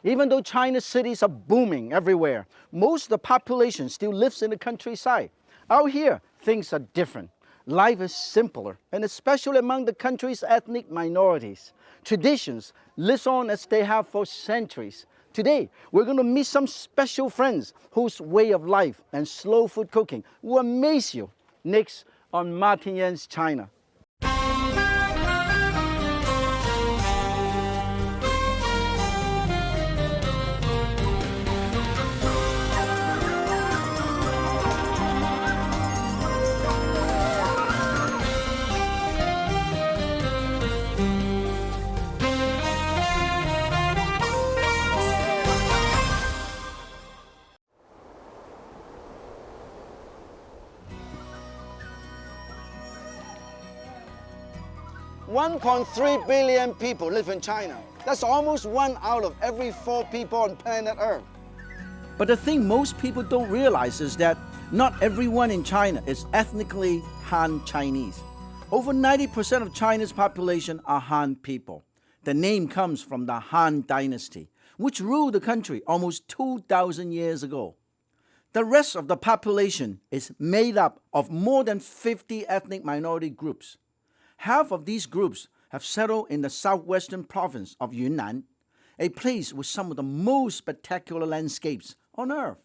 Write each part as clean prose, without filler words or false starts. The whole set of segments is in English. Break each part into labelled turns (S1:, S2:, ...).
S1: Even though China's cities are booming everywhere, most of the population still lives in the countryside. Out here, things are different. Life is simpler, and especially among the country's ethnic minorities. Traditions live on as they have for centuries. Today, we're going to meet some special friends whose way of life and slow food cooking will amaze you. Next on Martin Yan's China. 1.3 billion people live in China. That's almost 1 out of every 4 people on planet Earth. But the thing most people don't realize is that not everyone in China is ethnically Han Chinese. Over 90% of China's population are Han people. The name comes from the Han Dynasty, which ruled the country almost 2,000 years ago. The rest of the population is made up of more than 50 ethnic minority groups. Half of these groups have settled in the southwestern province of Yunnan, a place with some of the most spectacular landscapes on earth.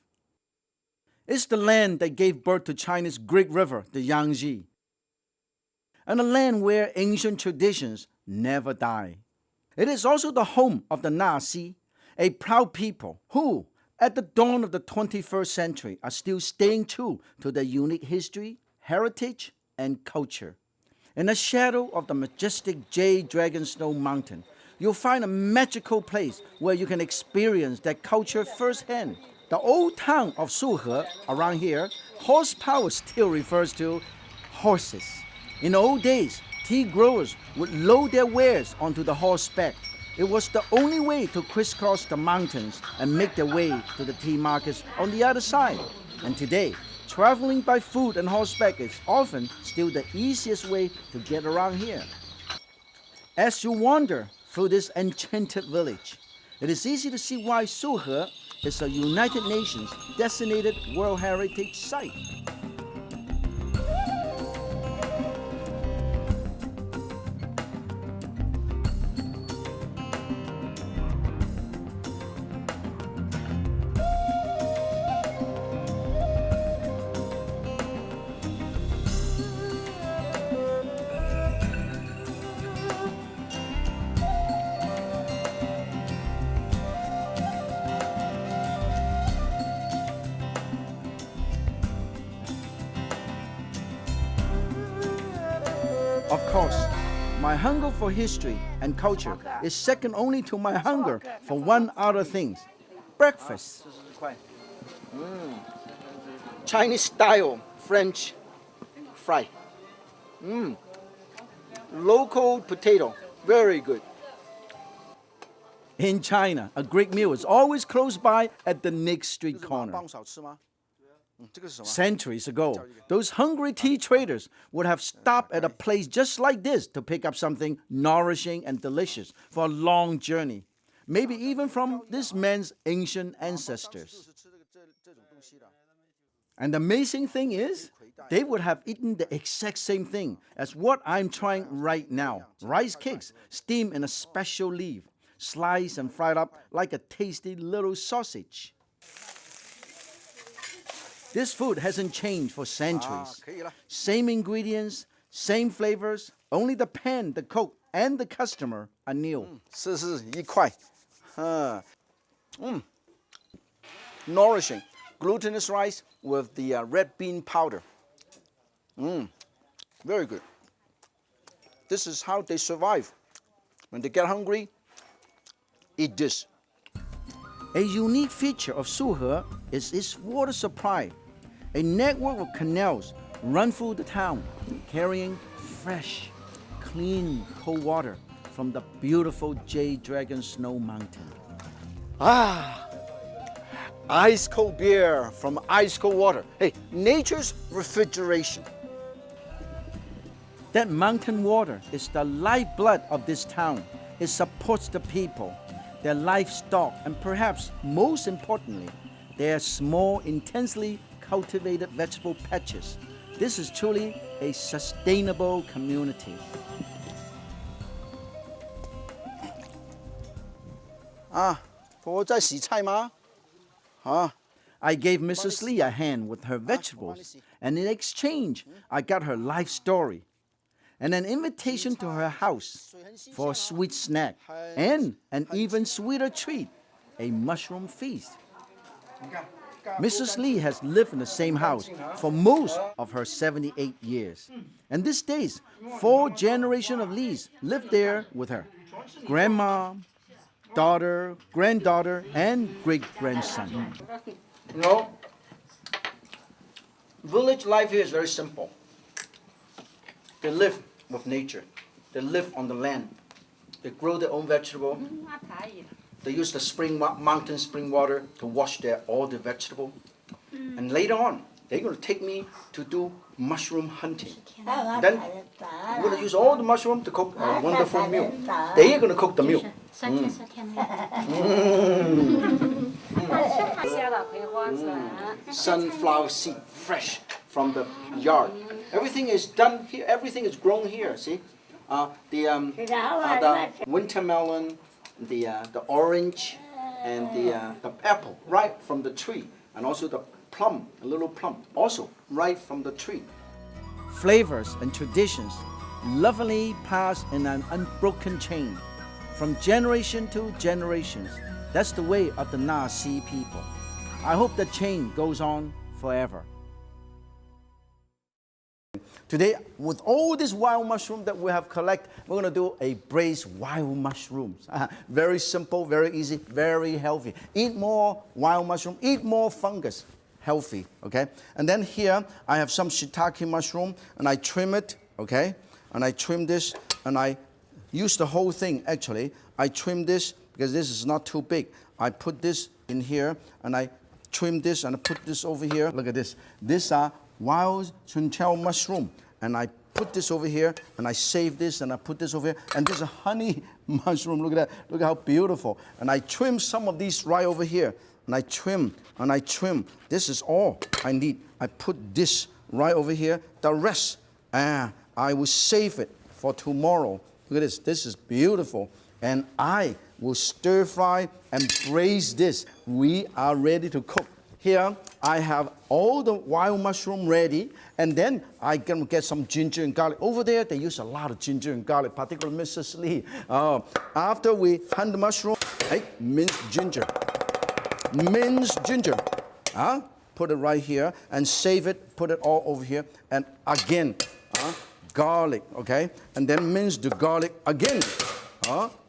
S1: It's the land that gave birth to China's great river, the Yangtze, and a land where ancient traditions never die. It is also the home of the Naxi, a proud people who, at the dawn of the 21st century, are still staying true to their unique history, heritage, and culture. In the shadow of the majestic Jade Dragon Snow Mountain, you'll find a magical place where you can experience that culture firsthand. The old town of Suhe, around here, horsepower still refers to horses. In the old days, tea growers would load their wares onto the horseback. It was the only way to crisscross the mountains and make their way to the tea markets on the other side. And today, traveling by foot and horseback is often still the easiest way to get around here. As you wander through this enchanted village, it is easy to see why Suhe is a United Nations designated World Heritage Site. Of course, my hunger for history and culture is second only to my hunger for one other thing: breakfast. Chinese style French fry. Local potato, very good. In China, a great meal is always close by at the next street corner. Centuries ago, those hungry tea traders would have stopped at a place just like this to pick up something nourishing and delicious for a long journey, maybe even from this man's ancient ancestors. And the amazing thing is, they would have eaten the exact same thing as what I'm trying right now: rice cakes steamed in a special leaf, sliced and fried up like a tasty little sausage. This food hasn't changed for centuries. Same ingredients, same flavors, only the pan, the cook, and the customer are new. 1块. Nourishing, glutinous rice with the red bean powder. Very good. This is how they survive. When they get hungry, eat this. A unique feature of Suhe is its water supply. A network of canals run through the town, carrying fresh, clean, cold water from the beautiful Jade Dragon Snow Mountain. Ice cold beer from ice cold water. Hey, nature's refrigeration. That mountain water is the lifeblood of this town. It supports the people. their livestock, and perhaps most importantly, their small, intensely cultivated vegetable patches. This is truly a sustainable community. I gave Mrs. Lee a hand with her vegetables, and in exchange, I got her life story and an invitation to her house for a sweet snack and an even sweeter treat, a mushroom feast. Mrs. Lee has lived in the same house for most of her 78 years. And these days, 4 generations of Lees live there with her. Grandma, daughter, granddaughter, and great-grandson. You know, village life here is very simple. They live with nature. They live on the land. They grow their own vegetable. They use the mountain spring water to wash all the vegetable. And later on, they're going to take me to do mushroom hunting. Then we're going to use all the mushroom to cook a wonderful meal. They're going to cook the meal. Sunflower seed, fresh from the yard. Everything is done here. Everything is grown here. See, the winter melon, the orange, and the apple right from the tree, and also the plum, a little plum, also right from the tree. Flavors and traditions lovingly passed in an unbroken chain from generation to generations. That's the way of the Naxi people. I hope the chain goes on forever. Today, with all this wild mushroom that we have collected, we're going to do a braised wild mushrooms. Very simple, very easy, very healthy. Eat more wild mushroom, eat more fungus. Healthy, okay? And then here, I have some shiitake mushroom, and I trim it, okay? And I trim this, and I use the whole thing, actually. I trim this, because this is not too big. I put this in here, and I trim this, and I put this over here. Look at this. These are wild chunchao mushroom. And I put this over here, and I save this, and I put this over here. And this is a honey mushroom. Look at that. Look how beautiful. And I trim some of these right over here. And I trim, and I trim. This is all I need. I put this right over here. The rest, I will save it for tomorrow. Look at this. This is beautiful. And I will stir fry and braise this. We are ready to cook. Here, I have all the wild mushroom ready, and then I can get some ginger and garlic. Over there, they use a lot of ginger and garlic, particularly Mrs. Lee. After we hunt the mushroom, minced ginger. Minced ginger. Put it right here, and save it, put it all over here, and again, garlic, okay? And then mince the garlic again.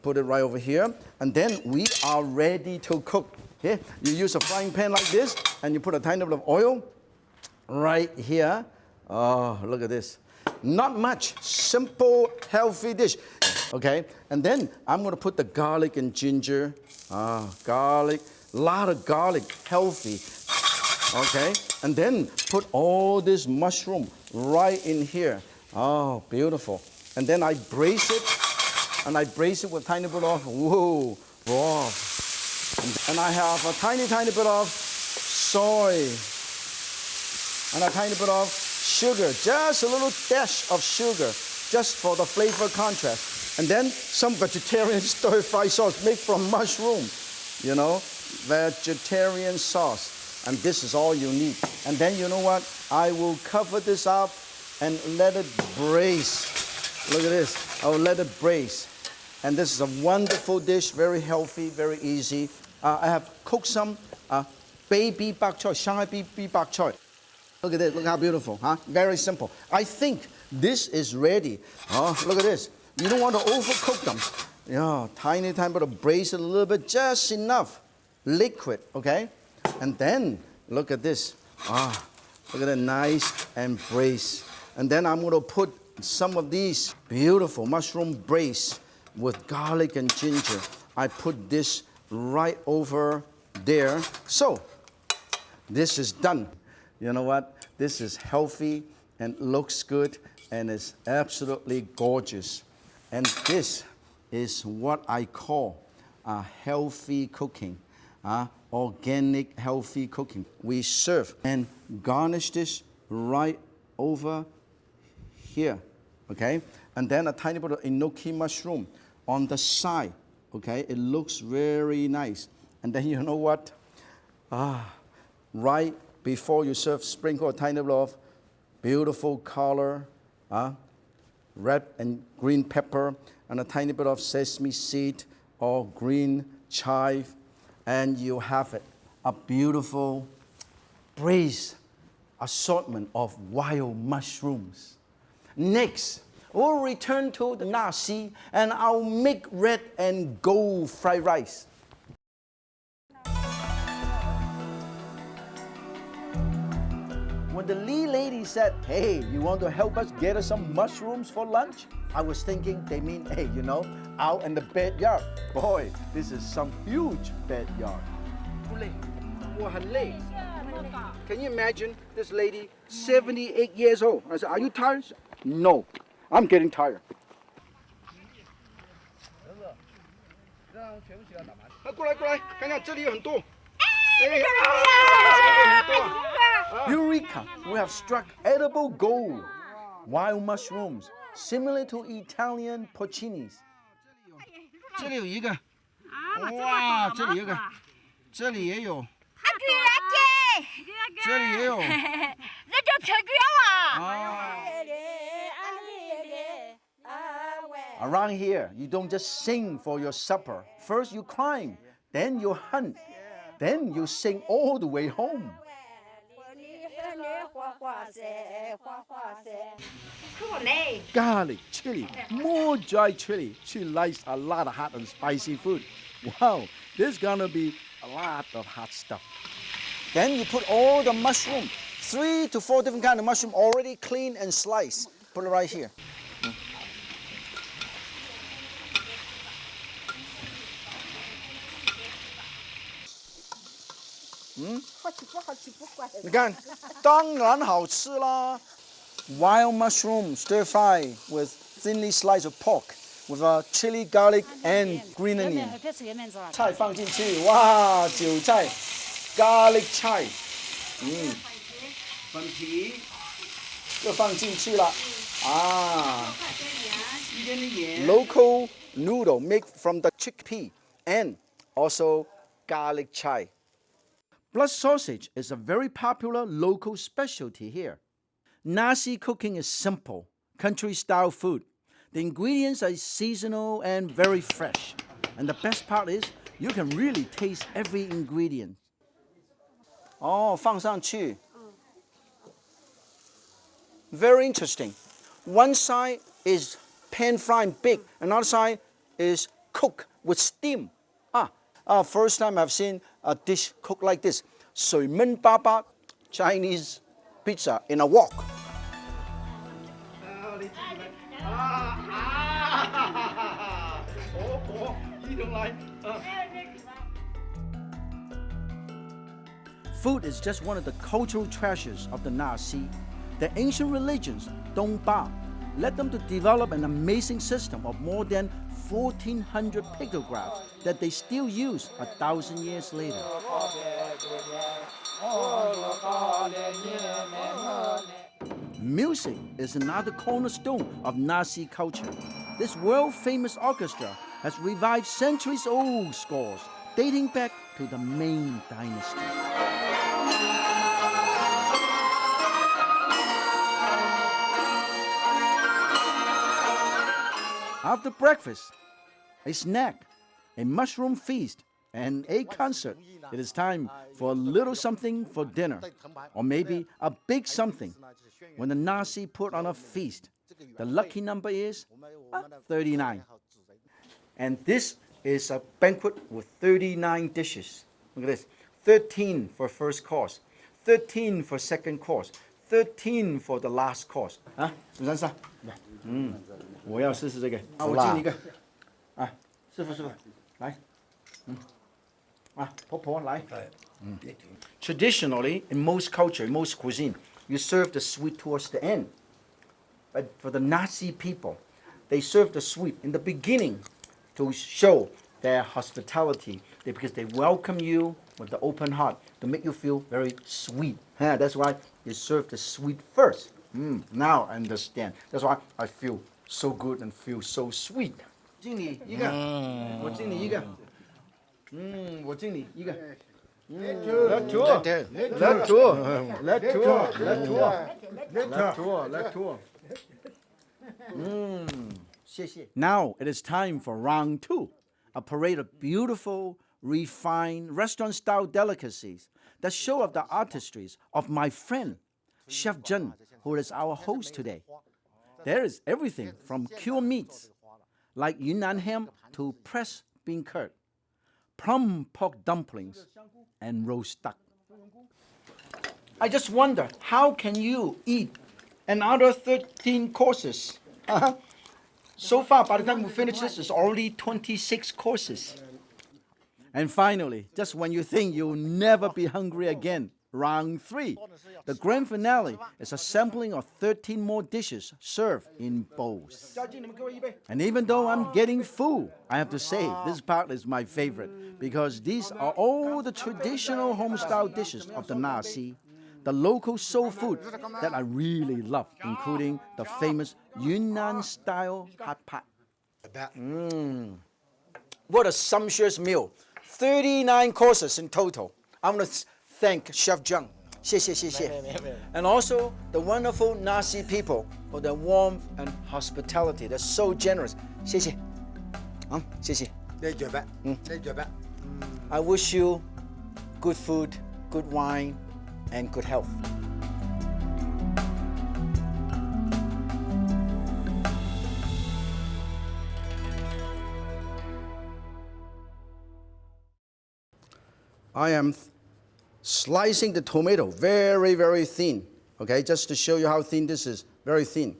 S1: Put it right over here, and then we are ready to cook. Here, you use a frying pan like this, and you put a tiny bit of oil right here. Oh, look at this. Not much. Simple, healthy dish. Okay, and then I'm going to put the garlic and ginger. Garlic, a lot of garlic, healthy. Okay, and then put all this mushroom right in here. Oh, beautiful. And then I braise it, and I braise it with a tiny bit of, raw. And I have a tiny bit of soy and a tiny bit of sugar, just a little dash of sugar, just for the flavor contrast. And then some vegetarian stir-fry sauce made from mushroom, you know, vegetarian sauce. And this is all you need. And then you know what? I will cover this up and let it braise. Look at this. I will let it braise. And this is a wonderful dish, very healthy, very easy. I have cooked some baby bok choy, Shanghai baby bok choy. Look at this, look how beautiful, Very simple. I think this is ready. Look at this. You don't want to overcook them. Tiny bit of braise it a little bit, just enough. Liquid, okay? And then, look at this. Look at it, nice and braised. And then I'm going to put some of these beautiful mushroom braise with garlic and ginger. I put this right over there. So, this is done. You know what? This is healthy and looks good and is absolutely gorgeous. And this is what I call healthy cooking, organic healthy cooking. We serve and garnish this right over here, okay? And then a tiny bit of enoki mushroom on the side, okay? It looks very nice. And then you know what? Right before you serve, sprinkle a tiny bit of beautiful color, red and green pepper, and a tiny bit of sesame seed or green chive, and you have it, a beautiful braised assortment of wild mushrooms. Next, we'll return to the Naxi and I'll make red and gold fried rice. When the Lee lady said, hey, you want to help us get us some mushrooms for lunch? I was thinking they mean, hey, you know, out in the backyard. Boy, this is some huge backyard. Can you imagine this lady, 78 years old? I said, are you tired? No, I'm getting tired. Eureka! We have struck edible gold. Wild mushrooms, similar to Italian porcinis. 这里有一个，哇，这里有一个，这里也有，这里也有。Around here, you don't just sing for your supper. First you climb, then you hunt, then you sing all the way home. Garlic chili, more dry chili. She likes a lot of hot and spicy food. Wow, there's gonna be a lot of hot stuff. Then you put all the mushroom, 3 to 4 different kinds of mushroom already cleaned and sliced. Put it right here. Wild mushroom stir fry with thinly sliced of pork with a chili, garlic, and green onion. 菜放进去，哇，韭菜 garlic 菜，粉皮就放进去了，一点点盐。Local noodle made from the chickpea and also garlic chai. Blood sausage is a very popular local specialty here. Naxi cooking is simple, country-style food. The ingredients are seasonal and very fresh. And the best part is, you can really taste every ingredient. 放上去. Very interesting. One side is pan-fried big, another side is cooked with steam. First time I've seen a dish cooked like this. 水焖粑粑 Chinese pizza in a wok. Food is just one of the cultural treasures of the Naxi. The ancient religions, Dongbao, led them to develop an amazing system of more than 1,400 pictographs that they still use 1,000 years later. Music is another cornerstone of Naxi culture. This world-famous orchestra has revived centuries-old scores dating back to the Ming Dynasty. After breakfast, a snack, a mushroom feast, and a concert, it is time for a little something for dinner, or maybe a big something. When the Naxi put on a feast, the lucky number is 39. And this is a banquet with 39 dishes. Look at this. 13 for first course, 13 for second course, 13 for the last course. 我要试试这个，我敬你一个，师傅，来，婆婆来，Traditionally, in most culture, in most cuisine, you serve the sweet towards the end. But for the Naxi people, they serve the sweet in the beginning to show their hospitality, because they welcome you with the open heart to make you feel very sweet. That's why you serve the sweet first. Now I understand. That's why I feel so good and feel so sweet. 敬你一个，我敬你一个，我敬你一个。Let tour. Now it is time for round 2, a parade of beautiful, refined, restaurant-style delicacies that show off the artistries of my friend, Chef Zhen, who is our host today. There is everything from cured meats, like Yunnan ham, to pressed bean curd, plum pork dumplings, and roast duck. I just wonder, how can you eat another 13 courses? So far, by the time we finish this, it's already 26 courses. And finally, just when you think you'll never be hungry again, round 3. The grand finale is a sampling of 13 more dishes served in bowls. And even though I'm getting full, I have to say this part is my favorite, because these are all the traditional home-style dishes of the Naxi, the local soul food that I really love, including the famous Yunnan-style hot pot. What a sumptuous meal. 39 courses in total. I want to thank Chef Zheng. 谢谢谢谢. And also the wonderful Naxi people for their warmth and hospitality. They're so generous. 谢谢. 谢谢. I wish you good food, good wine, and good health. I am slicing the tomato very, very thin, okay, just to show you how thin this is, very thin.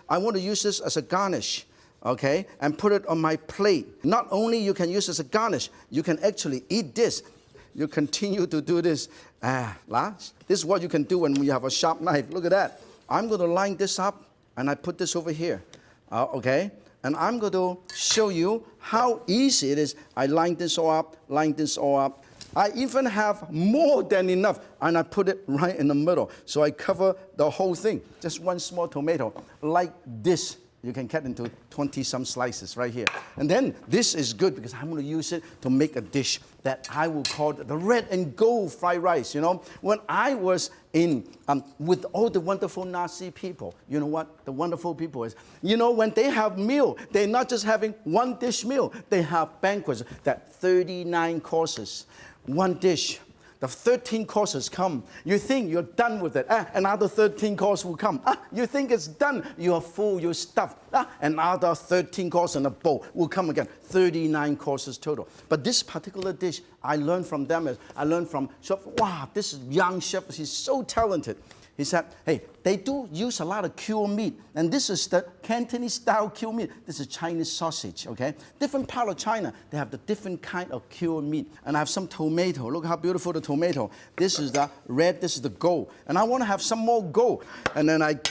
S1: I want to use this as a garnish, okay, and put it on my plate. Not only you can use it as a garnish, you can actually eat this. You continue to do this. This is what you can do when you have a sharp knife. Look at that. I'm going to line this up, and I put this over here, okay? And I'm going to show you how easy it is. I line this all up, line this all up. I even have more than enough, and I put it right in the middle. So I cover the whole thing. Just one small tomato, like this. You can cut into 20-some slices right here. And then this is good because I'm going to use it to make a dish that I will call the red and gold fried rice. You know, when I was in with all the wonderful Naxi people, you know what the wonderful people is? You know, when they have meal, they're not just having one dish meal. They have banquets that 39 courses, one dish. The 13 courses come. You think you're done with it. Another 13 courses will come. You think it's done. You're full, you're stuffed. Another 13 courses in a bowl will come again. 39 courses total. But this particular dish, I learned from them. I learned from Chef. Wow, this is young chef. He's so talented. He said, hey, they do use a lot of cured meat. And this is the Cantonese style cured meat. This is Chinese sausage, okay? Different part of China, they have the different kind of cured meat. And I have some tomato. Look how beautiful the tomato. This is the red, this is the gold. And I want to have some more gold. And then I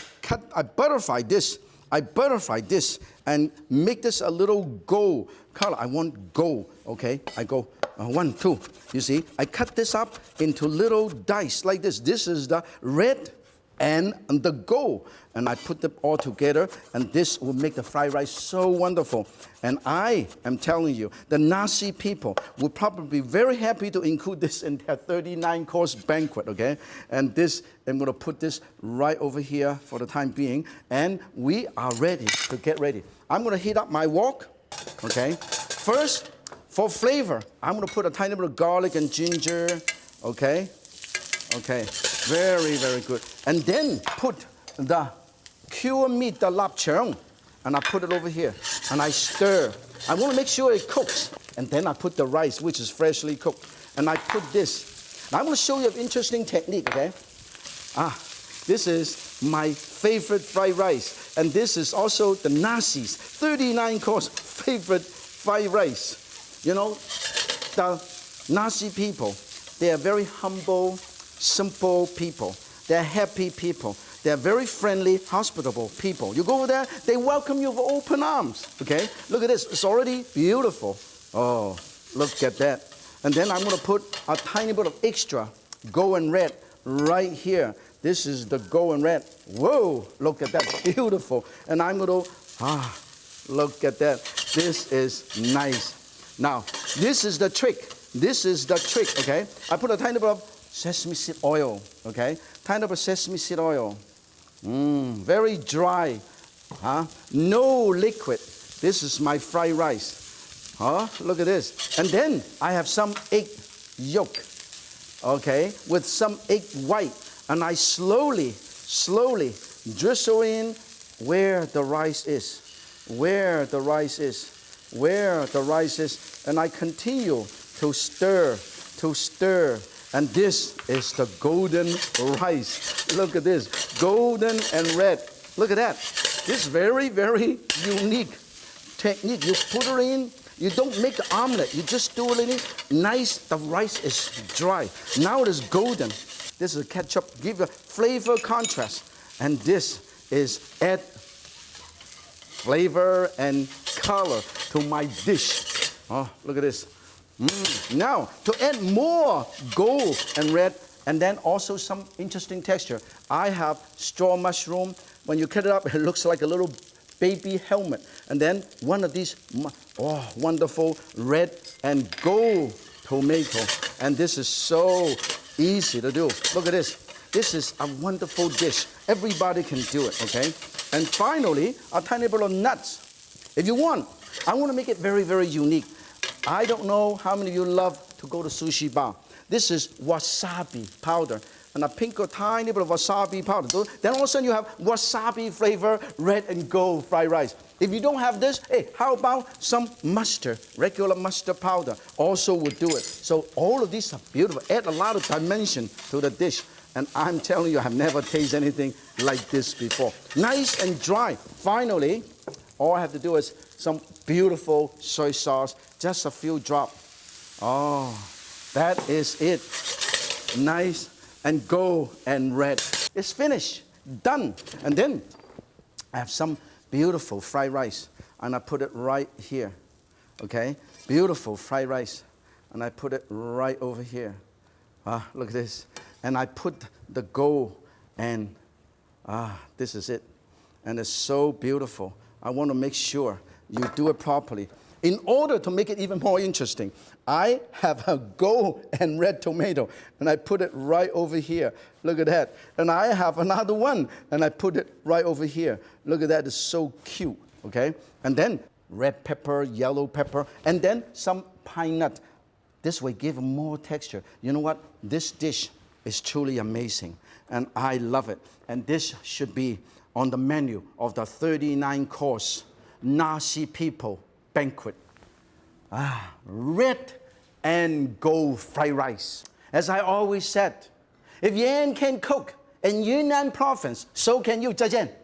S1: butterfry this. I butterfry this and make this a little gold color. I want gold, okay? I go 1, 2. You see, I cut this up into little dice like this. This is the red and the gold. And I put them all together, and this will make the fried rice so wonderful. And I am telling you, the Naxi people will probably be very happy to include this in their 39-course banquet, okay? And this, I'm going to put this right over here for the time being, and we are ready to get ready. I'm going to heat up my wok, okay? First, for flavor, I'm going to put a tiny bit of garlic and ginger, okay? Okay, very, very good. And then put the cured meat, the lapchung, and I put it over here, and I stir. I want to make sure it cooks. And then I put the rice, which is freshly cooked, and I put this. Now I'm going to show you an interesting technique, okay? This is my favorite fried rice, and this is also the Naxi's 39-course favorite fried rice. You know, the Naxi people, they are very humble, simple people. They're happy people. They're very friendly, hospitable people. You go over there, they welcome you with open arms, okay? Look at this. It's already beautiful. Oh, look at that. And then I'm going to put a tiny bit of extra gold and red right here. This is the gold and red. Whoa, look at that, beautiful. And I'm going to, look at that. This is nice. Now, this is the trick. This is the trick, okay? I put a tiny bit of sesame seed oil, okay? Tiny bit of sesame seed oil. Very dry, no liquid. This is my fried rice. Look at this. And then I have some egg yolk, okay, with some egg white. And I slowly drizzle in where the rice is, where the rice is, where the rice is. And I continue to stir. And this is the golden rice. Look at this, golden and red. Look at that. This very, very unique technique. You put it in. You don't make the omelet. You just do it in nice. The rice is dry. Now it is golden. This is ketchup. Give a flavor contrast. And this is add flavor and color to my dish. Oh, look at this. Now, to add more gold and red, and then also some interesting texture, I have straw mushroom. When you cut it up, it looks like a little baby helmet. And then one of these, wonderful red and gold tomato. And this is so easy to do. Look at this. This is a wonderful dish. Everybody can do it, okay? And finally, a tiny bit of nuts. If you want, I want to make it very, very unique. I don't know how many of you love to go to sushi bar. This is wasabi powder. And a pink or tiny bit of wasabi powder. Then all of a sudden you have wasabi flavor, red and gold fried rice. If you don't have this, hey, how about some mustard, regular mustard powder also would do it. So all of these are beautiful. Add a lot of dimension to the dish. And I'm telling you, I've never tasted anything like this before. Nice and dry. Finally, all I have to do is some beautiful soy sauce, just a few drops. Oh, that is it. Nice and gold and red. It's finished, done. And then I have some beautiful fried rice, and I put it right here, okay? Beautiful fried rice, and I put it right over here. Look at this. And I put the gold, and this is it. And it's so beautiful. I want to make sure you do it properly. In order to make it even more interesting, I have a gold and red tomato, and I put it right over here. Look at that. And I have another one, and I put it right over here. Look at that. It's so cute, okay? And then red pepper, yellow pepper, and then some pine nut. This way give more texture. You know what? This dish is truly amazing, and I love it. And this should be on the menu of the 39-course Naxi people banquet. Red and gold fried rice. As I always said, if Yan can cook in Yunnan province, so can you. 再见.